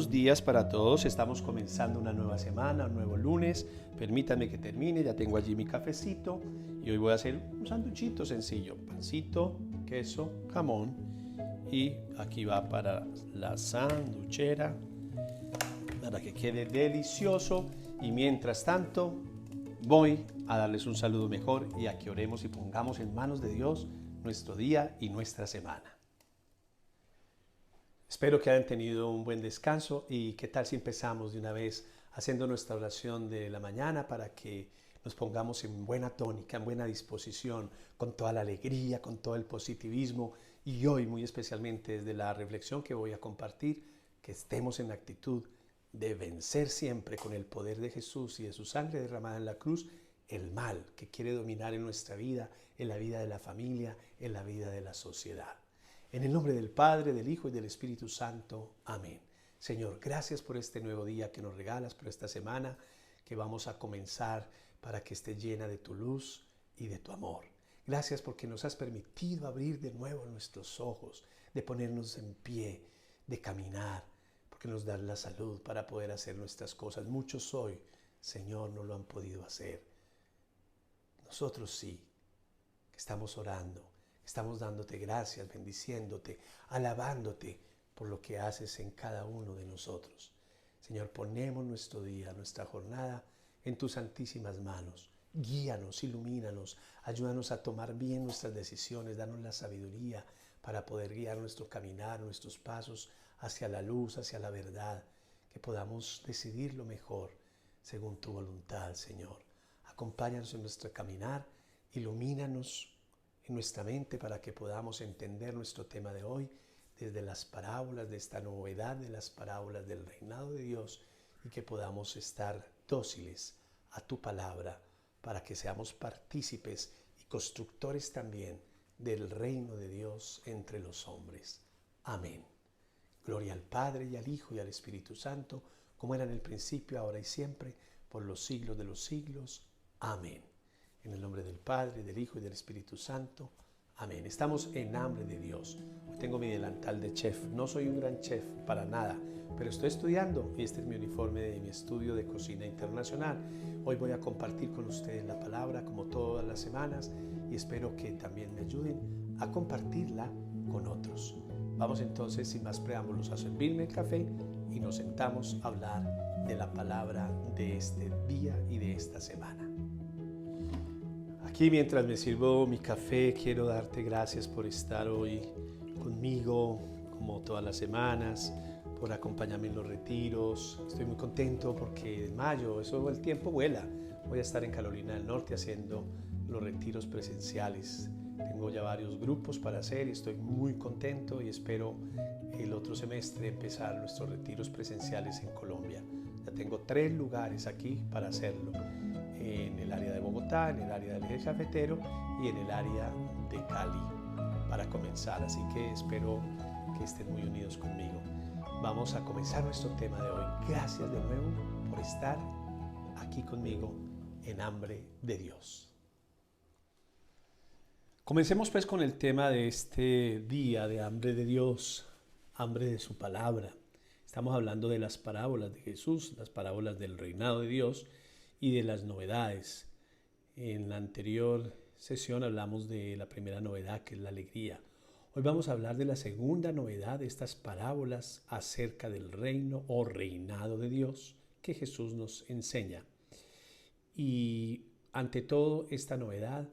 buenos días para todos. Estamos comenzando una nueva semana, un nuevo lunes. Permítanme que termine, ya tengo allí mi cafecito y hoy voy a hacer un sanduchito sencillo. Pancito, queso, jamón y aquí va para la sanduchera para que quede delicioso. Y mientras tanto voy a darles un saludo mejor y a que oremos y pongamos en manos de Dios nuestro día y nuestra semana. Espero que hayan tenido un buen descanso y qué tal si empezamos de una vez haciendo nuestra oración de la mañana para que nos pongamos en buena tónica, en buena disposición, con toda la alegría, con todo el positivismo y hoy muy especialmente desde la reflexión que voy a compartir, que estemos en la actitud de vencer siempre con el poder de Jesús y de su sangre derramada en la cruz el mal que quiere dominar en nuestra vida, en la vida de la familia, en la vida de la sociedad. En el nombre del Padre, del Hijo y del Espíritu Santo. Amén. Señor, gracias por este nuevo día que nos regalas, por esta semana que vamos a comenzar para que esté llena de tu luz y de tu amor. Gracias porque nos has permitido abrir de nuevo nuestros ojos, de ponernos en pie, de caminar, porque nos das la salud para poder hacer nuestras cosas. Muchos hoy, Señor, no lo han podido hacer. Nosotros sí, que estamos orando. Estamos dándote gracias, bendiciéndote, alabándote por lo que haces en cada uno de nosotros. Señor, ponemos nuestro día, nuestra jornada en tus santísimas manos. Guíanos, ilumínanos, ayúdanos a tomar bien nuestras decisiones, danos la sabiduría para poder guiar nuestro caminar, nuestros pasos hacia la luz, hacia la verdad, que podamos decidir lo mejor según tu voluntad, Señor. Acompáñanos en nuestro caminar, ilumínanos en nuestra mente para que podamos entender nuestro tema de hoy desde las parábolas, de esta novedad de las parábolas del reinado de Dios y que podamos estar dóciles a tu palabra para que seamos partícipes y constructores también del reino de Dios entre los hombres. Amén. Gloria al Padre y al Hijo y al Espíritu Santo, como era en el principio, ahora y siempre, por los siglos de los siglos. Amén. En el nombre del Padre, del Hijo y del Espíritu Santo. Amén. Estamos en hambre de Dios. Hoy tengo mi delantal de chef. No soy un gran chef, para nada, pero estoy estudiando y este es mi uniforme de mi estudio de cocina internacional. Hoy voy a compartir con ustedes la palabra como todas las semanas y espero que también me ayuden a compartirla con otros. Vamos entonces, sin más preámbulos, a servirme el café y nos sentamos a hablar de la palabra de este día y de esta semana. Aquí mientras me sirvo mi café, quiero darte gracias por estar hoy conmigo, como todas las semanas, por acompañarme en los retiros. Estoy muy contento porque en mayo, el tiempo vuela. Voy a estar en Carolina del Norte haciendo los retiros presenciales. Tengo ya varios grupos para hacer y estoy muy contento y espero el otro semestre empezar nuestros retiros presenciales en Colombia. Ya tengo 3 lugares aquí para hacerlo. En el área de Bogotá, en el área del eje cafetero y en el área de Cali para comenzar, así que espero que estén muy unidos conmigo. Vamos a comenzar nuestro tema de hoy. Gracias de nuevo por estar aquí conmigo en Hambre de Dios. Comencemos pues con el tema de este día de Hambre de Dios, hambre de su palabra. Estamos hablando de las parábolas de Jesús, las parábolas del reinado de Dios y de las novedades. En la anterior sesión hablamos de la primera novedad, que es la alegría. Hoy vamos a hablar de la segunda novedad de estas parábolas acerca del reino o reinado de Dios que Jesús nos enseña. Y ante todo, esta novedad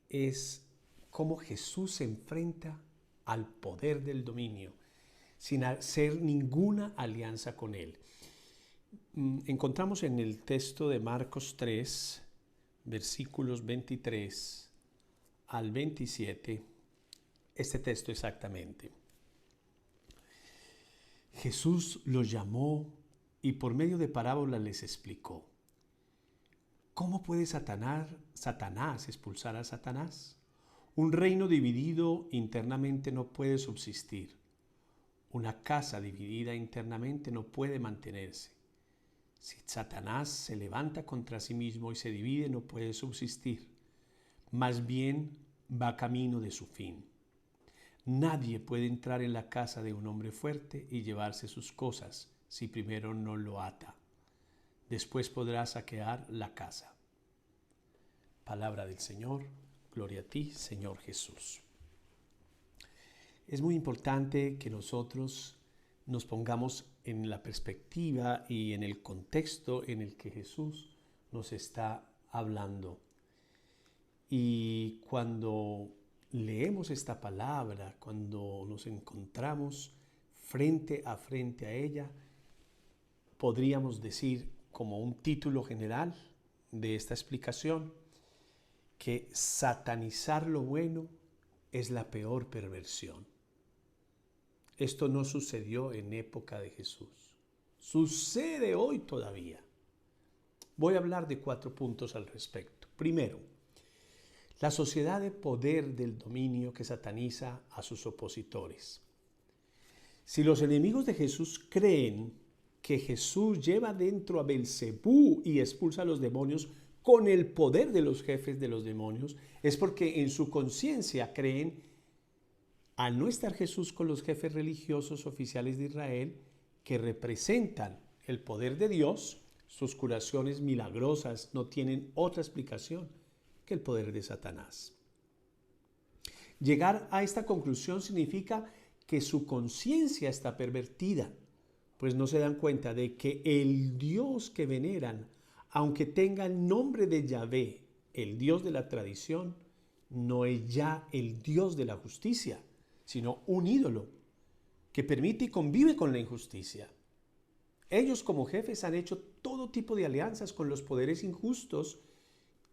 es cómo Jesús se enfrenta al poder del dominio sin hacer ninguna alianza con él. Encontramos en el texto de Marcos 3, versículos 23 al 27, este texto exactamente. Jesús los llamó y por medio de parábolas les explicó: ¿cómo puede Satanás expulsar a Satanás? Un reino dividido internamente no puede subsistir. Una casa dividida internamente no puede mantenerse. Si Satanás se levanta contra sí mismo y se divide, no puede subsistir. Más bien va camino de su fin. Nadie puede entrar en la casa de un hombre fuerte y llevarse sus cosas si primero no lo ata. Después podrá saquear la casa. Palabra del Señor. Gloria a ti, Señor Jesús. Es muy importante que nosotros nos pongamos en la perspectiva y en el contexto en el que Jesús nos está hablando. Y cuando leemos esta palabra, cuando nos encontramos frente a ella, podríamos decir como un título general de esta explicación que satanizar lo bueno es la peor perversión. Esto no sucedió en época de Jesús. Sucede hoy todavía. Voy a hablar de 4 puntos al respecto. Primero, la sociedad de poder del dominio que sataniza a sus opositores. Si los enemigos de Jesús creen que Jesús lleva dentro a Belcebú y expulsa a los demonios con el poder de los jefes de los demonios, es porque en su conciencia creen, al no estar Jesús con los jefes religiosos oficiales de Israel, que representan el poder de Dios, sus curaciones milagrosas no tienen otra explicación que el poder de Satanás. Llegar a esta conclusión significa que su conciencia está pervertida, pues no se dan cuenta de que el Dios que veneran, aunque tenga el nombre de Yahvé, el Dios de la tradición, no es ya el Dios de la justicia, sino un ídolo que permite y convive con la injusticia. Ellos como jefes han hecho todo tipo de alianzas con los poderes injustos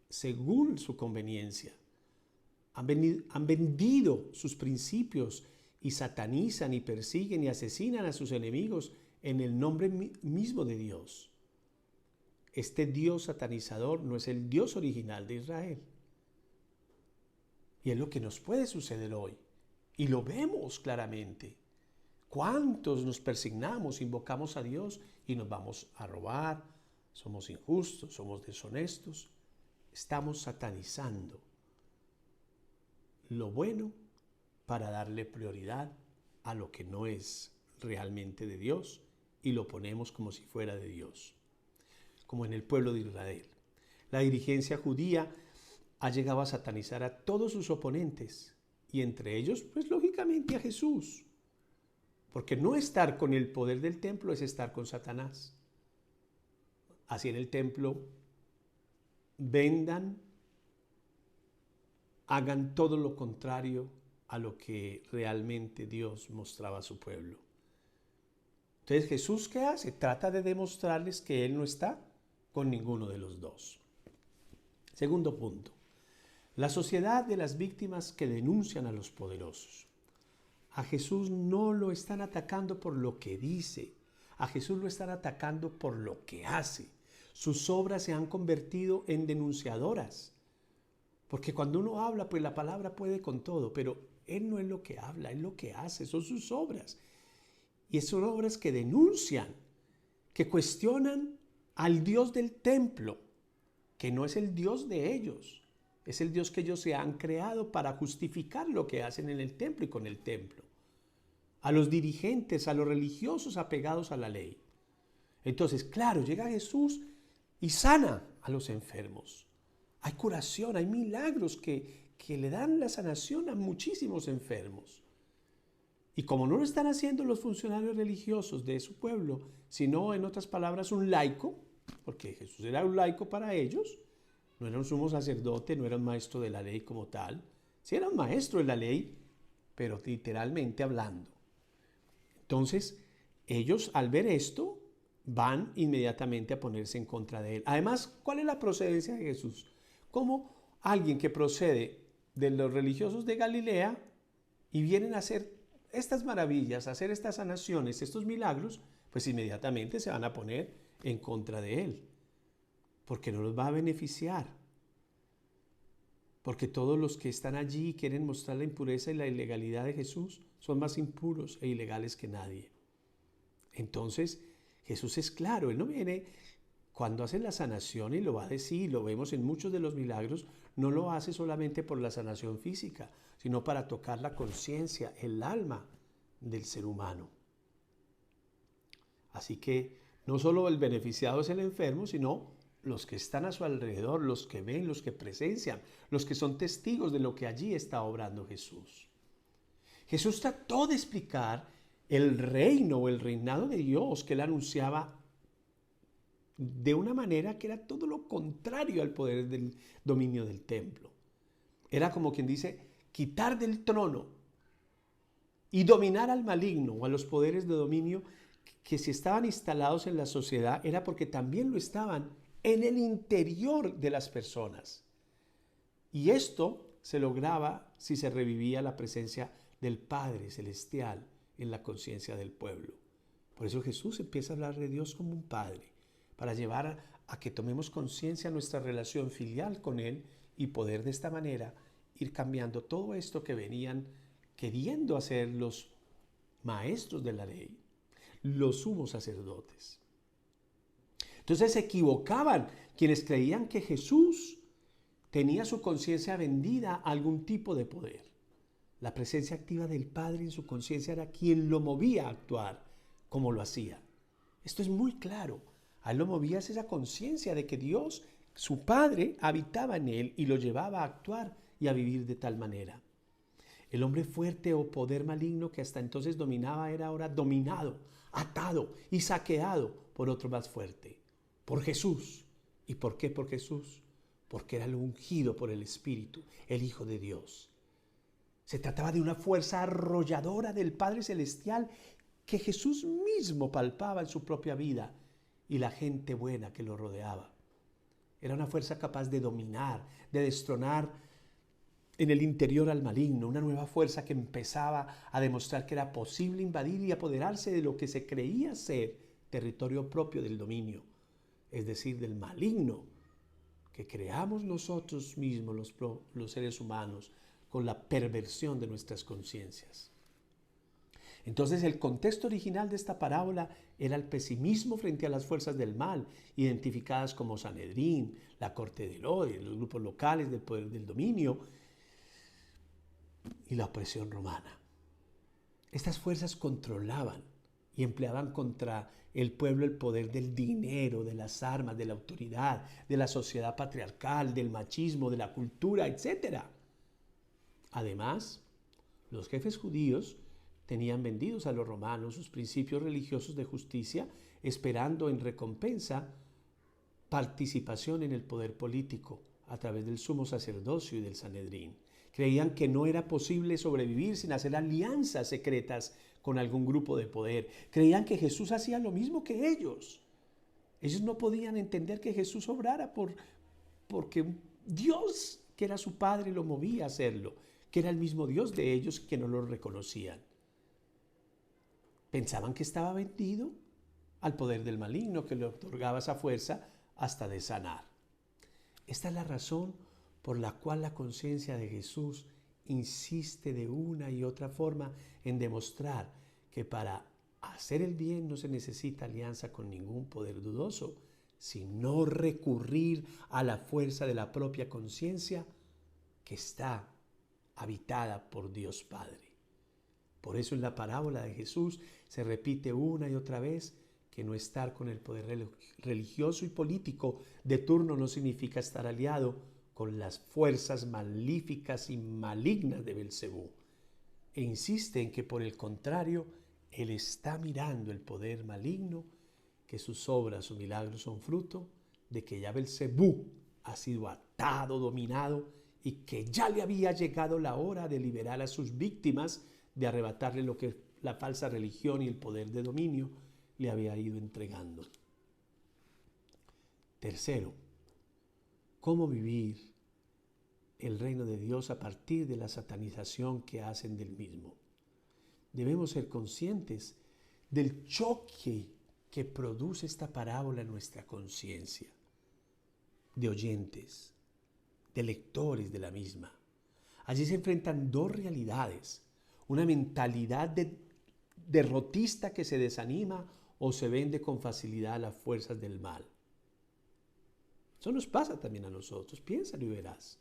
según su conveniencia. Han vendido sus principios y satanizan y persiguen y asesinan a sus enemigos en el nombre mismo de Dios. Este Dios satanizador no es el Dios original de Israel. Y es lo que nos puede suceder hoy. Y lo vemos claramente. ¿Cuántos nos persignamos, invocamos a Dios y nos vamos a robar? Somos injustos, somos deshonestos. Estamos satanizando lo bueno para darle prioridad a lo que no es realmente de Dios y lo ponemos como si fuera de Dios. Como en el pueblo de Israel. La dirigencia judía ha llegado a satanizar a todos sus oponentes y entre ellos, pues lógicamente a Jesús. Porque no estar con el poder del templo es estar con Satanás. Así en el templo vendan, hagan todo lo contrario a lo que realmente Dios mostraba a su pueblo. Entonces, ¿Jesús qué hace? Trata de demostrarles que Él no está con ninguno de los dos. Segundo punto, la sociedad de las víctimas que denuncian a los poderosos. A Jesús no lo están atacando por lo que dice, a Jesús lo están atacando por lo que hace. Sus obras se han convertido en denunciadoras. Porque cuando uno habla, pues la palabra puede con todo, pero Él no es lo que habla, es lo que hace, son sus obras. Y son obras que denuncian, que cuestionan al Dios del templo, que no es el Dios de ellos, es el Dios que ellos se han creado para justificar lo que hacen en el templo y con el templo. A los dirigentes, a los religiosos apegados a la ley. Entonces, claro, llega Jesús y sana a los enfermos. Hay curación, hay milagros que le dan la sanación a muchísimos enfermos. Y como no lo están haciendo los funcionarios religiosos de su pueblo, sino en otras palabras un laico, porque Jesús era un laico para ellos, no era un sumo sacerdote, no era un maestro de la ley como tal, sí era un maestro de la ley, pero literalmente hablando. Entonces, ellos al ver esto, van inmediatamente a ponerse en contra de él. Además, ¿cuál es la procedencia de Jesús? Como alguien que procede de los religiosos de Galilea y vienen a hacer estas maravillas, a hacer estas sanaciones, estos milagros, pues inmediatamente se van a poner en contra de él, porque no los va a beneficiar. Porque todos los que están allí y quieren mostrar la impureza y la ilegalidad de Jesús son más impuros e ilegales que nadie. Entonces, Jesús es claro, Él no viene cuando hace la sanación y lo va a decir, lo vemos en muchos de los milagros, no lo hace solamente por la sanación física, sino para tocar la conciencia, el alma del ser humano. Así que no solo el beneficiado es el enfermo, sino los que están a su alrededor, los que ven, los que presencian, los que son testigos de lo que allí está obrando Jesús. Jesús trató de explicar el reino o el reinado de Dios que él anunciaba de una manera que era todo lo contrario al poder del dominio del templo. Era como quien dice, quitar del trono y dominar al maligno o a los poderes de dominio que si estaban instalados en la sociedad era porque también lo estaban en el interior de las personas. Y esto se lograba si se revivía la presencia del Padre Celestial en la conciencia del pueblo. Por eso Jesús empieza a hablar de Dios como un Padre, para llevar a que tomemos conciencia de nuestra relación filial con Él y poder de esta manera ir cambiando todo esto que venían queriendo hacer los maestros de la ley, los sumos sacerdotes. Entonces se equivocaban quienes creían que Jesús tenía su conciencia vendida a algún tipo de poder. La presencia activa del Padre en su conciencia era quien lo movía a actuar como lo hacía. Esto es muy claro. A él lo movía esa conciencia de que Dios, su Padre, habitaba en él y lo llevaba a actuar y a vivir de tal manera. El hombre fuerte o poder maligno que hasta entonces dominaba era ahora dominado, atado y saqueado por otro más fuerte, por Jesús. ¿Y por qué por Jesús? Porque era el ungido por el Espíritu, el Hijo de Dios. Se trataba de una fuerza arrolladora del Padre Celestial que Jesús mismo palpaba en su propia vida y la gente buena que lo rodeaba. Era una fuerza capaz de dominar, de destronar en el interior al maligno, una nueva fuerza que empezaba a demostrar que era posible invadir y apoderarse de lo que se creía ser territorio propio del dominio, es decir, del maligno que creamos nosotros mismos, los seres humanos, con la perversión de nuestras conciencias. Entonces el contexto original de esta parábola era el pesimismo frente a las fuerzas del mal, identificadas como Sanedrín, la corte de Herodes, los grupos locales del poder del dominio y la opresión romana. Estas fuerzas controlaban y empleaban contra el pueblo el poder del dinero, de las armas, de la autoridad, de la sociedad patriarcal, del machismo, de la cultura, etc. Además, los jefes judíos tenían vendidos a los romanos sus principios religiosos de justicia, esperando en recompensa participación en el poder político a través del sumo sacerdocio y del Sanedrín. Creían que no era posible sobrevivir sin hacer alianzas secretas con algún grupo de poder. Creían que Jesús hacía lo mismo que ellos. Ellos no podían entender que Jesús obrara porque Dios, que era su Padre, lo movía a hacerlo, que era el mismo Dios de ellos que no lo reconocían. Pensaban que estaba vendido al poder del maligno que le otorgaba esa fuerza hasta de sanar. Esta es la razón por la cual la conciencia de Jesús insiste de una y otra forma en demostrar que para hacer el bien no se necesita alianza con ningún poder dudoso, sino recurrir a la fuerza de la propia conciencia que está habitada por Dios Padre. Por eso en la parábola de Jesús se repite una y otra vez que no estar con el poder religioso y político de turno no significa estar aliado con las fuerzas malíficas y malignas de Belcebú. E insiste en que por el contrario, él está mirando el poder maligno, que sus obras o milagros son fruto de que ya Belcebú ha sido atado, dominado y que ya le había llegado la hora de liberar a sus víctimas, de arrebatarle lo que la falsa religión y el poder de dominio le había ido entregando. Tercero, ¿cómo vivir el reino de Dios a partir de la satanización que hacen del mismo? Debemos ser conscientes del choque que produce esta parábola en nuestra conciencia, de oyentes, de lectores de la misma. Allí se enfrentan dos realidades: una mentalidad derrotista que se desanima o se vende con facilidad a las fuerzas del mal. Eso nos pasa también a nosotros, piénsalo y verás.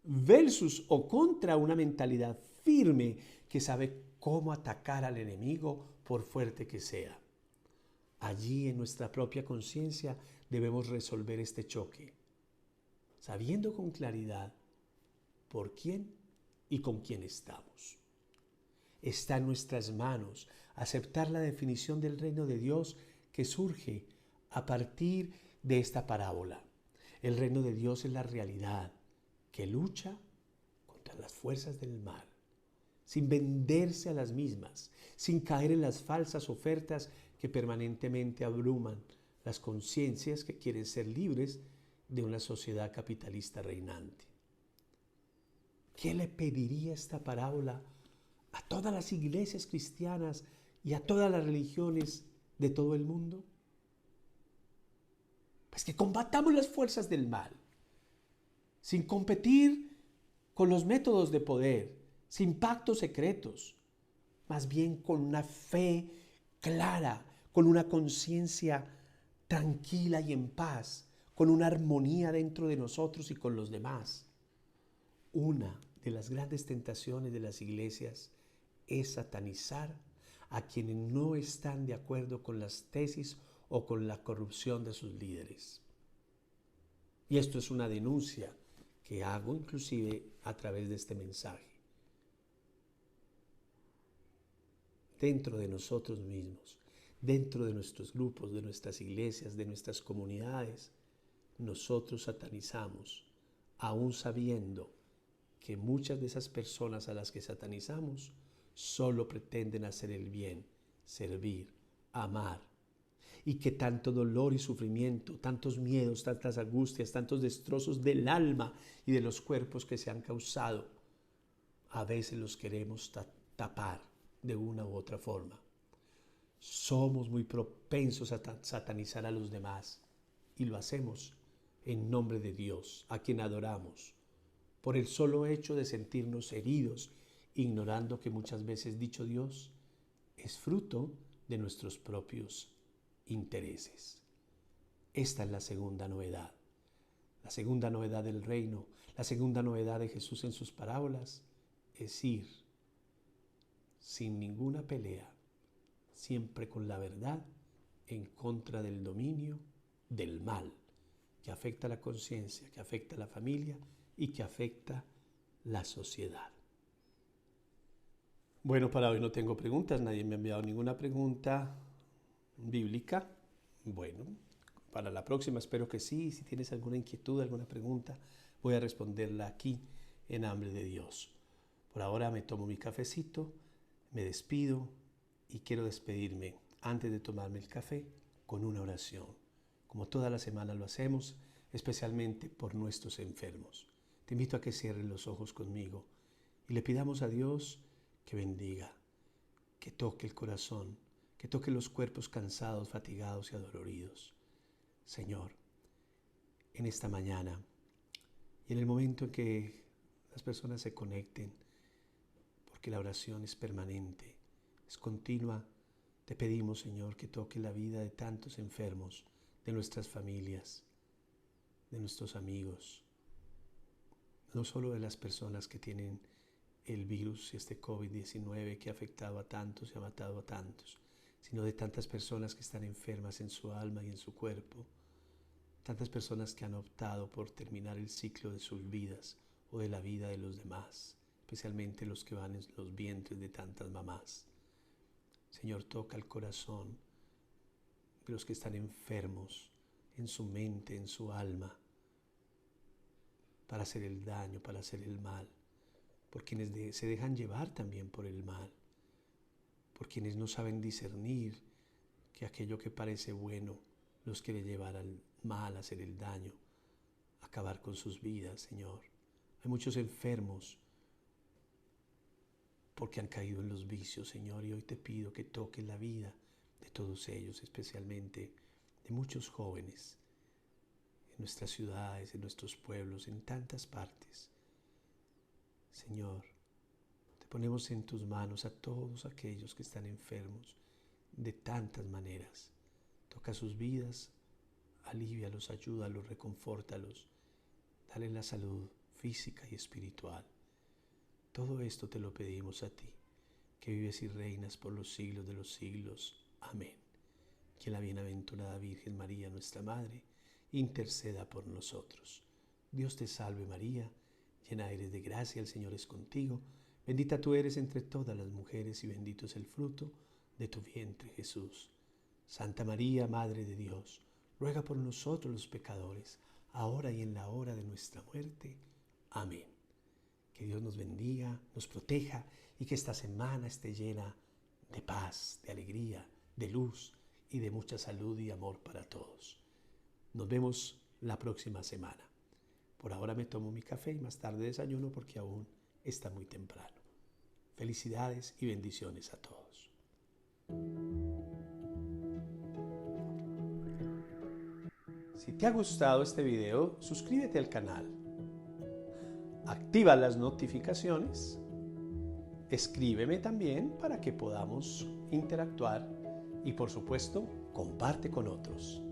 Versus o contra una mentalidad firme que sabe cómo atacar al enemigo por fuerte que sea. Allí en nuestra propia conciencia debemos resolver este choque, sabiendo con claridad por quién y con quién estamos. Está en nuestras manos aceptar la definición del reino de Dios que surge a partir de esta parábola. El reino de Dios es la realidad que lucha contra las fuerzas del mal, sin venderse a las mismas, sin caer en las falsas ofertas que permanentemente abruman las conciencias que quieren ser libres de una sociedad capitalista reinante. ¿Qué le pediría esta parábola a todas las iglesias cristianas y a todas las religiones de todo el mundo? Pues que combatamos las fuerzas del mal, sin competir con los métodos de poder, sin pactos secretos, más bien con una fe clara, con una conciencia tranquila y en paz, con una armonía dentro de nosotros y con los demás. Una de las grandes tentaciones de las iglesias es satanizar a quienes no están de acuerdo con las tesis o con la corrupción de sus líderes. Y esto es una denuncia que hago inclusive a través de este mensaje. Dentro de nosotros mismos, dentro de nuestros grupos, de nuestras iglesias, de nuestras comunidades, nosotros satanizamos, aún sabiendo que muchas de esas personas a las que satanizamos solo pretenden hacer el bien, servir, amar, y que tanto dolor y sufrimiento, tantos miedos, tantas angustias, tantos destrozos del alma y de los cuerpos que se han causado, a veces los queremos tapar de una u otra forma. Somos muy propensos a satanizar a los demás y lo hacemos en nombre de Dios, a quien adoramos, por el solo hecho de sentirnos heridos, ignorando que muchas veces dicho Dios es fruto de nuestros propios intereses. Esta es la segunda novedad. La segunda novedad del reino, la segunda novedad de Jesús en sus parábolas es ir sin ninguna pelea, siempre con la verdad, en contra del dominio del mal, que afecta a la conciencia, que afecta a la familia y que afecta la sociedad. Bueno, para hoy no tengo preguntas, nadie me ha enviado ninguna pregunta bíblica. Bueno, para la próxima espero que sí. Si tienes alguna inquietud, alguna pregunta, voy a responderla aquí en nombre de Dios. Por ahora me tomo mi cafecito, me despido y quiero despedirme antes de tomarme el café con una oración, como toda la semana lo hacemos, especialmente por nuestros enfermos. Te invito a que cierres los ojos conmigo y le pidamos a Dios que bendiga, que toque el corazón, que toque los cuerpos cansados, fatigados y adoloridos. Señor, en esta mañana y en el momento en que las personas se conecten, porque la oración es permanente, es continua, te pedimos, Señor, que toque la vida de tantos enfermos, de nuestras familias, de nuestros amigos, no solo de las personas que tienen el virus, este COVID-19 que ha afectado a tantos y ha matado a tantos, sino de tantas personas que están enfermas en su alma y en su cuerpo, tantas personas que han optado por terminar el ciclo de sus vidas o de la vida de los demás, especialmente los que van en los vientres de tantas mamás. Señor, toca el corazón de los que están enfermos en su mente, en su alma, para hacer el daño, para hacer el mal, por quienes se dejan llevar también por el mal, por quienes no saben discernir que aquello que parece bueno los quiere llevar al mal, a hacer el daño, a acabar con sus vidas, Señor. Hay muchos enfermos porque han caído en los vicios, Señor, y hoy te pido que toques la vida de todos ellos, especialmente de muchos jóvenes, en nuestras ciudades, en nuestros pueblos, en tantas partes. Señor, te ponemos en tus manos a todos aquellos que están enfermos de tantas maneras. Toca sus vidas, alívialos, ayúdalos, reconfórtalos, dale la salud física y espiritual. Todo esto te lo pedimos a ti, que vives y reinas por los siglos de los siglos. Amén. que la bienaventurada Virgen María, nuestra Madre, interceda por nosotros. Dios te salve María, llena eres de gracia, el Señor es contigo. Bendita tú eres entre todas las mujeres y bendito es el fruto de tu vientre, Jesús. Santa María, Madre de Dios, ruega por nosotros los pecadores, ahora y en la hora de nuestra muerte. Amén. Que Dios nos bendiga, nos proteja y que esta semana esté llena de paz, de alegría, de luz y de mucha salud y amor para todos. Nos vemos la próxima semana. Por ahora me tomo mi café y más tarde desayuno porque aún está muy temprano. Felicidades y bendiciones a todos. Si te ha gustado este video, suscríbete al canal. Activa las notificaciones. Escríbeme también para que podamos interactuar y por supuesto, comparte con otros.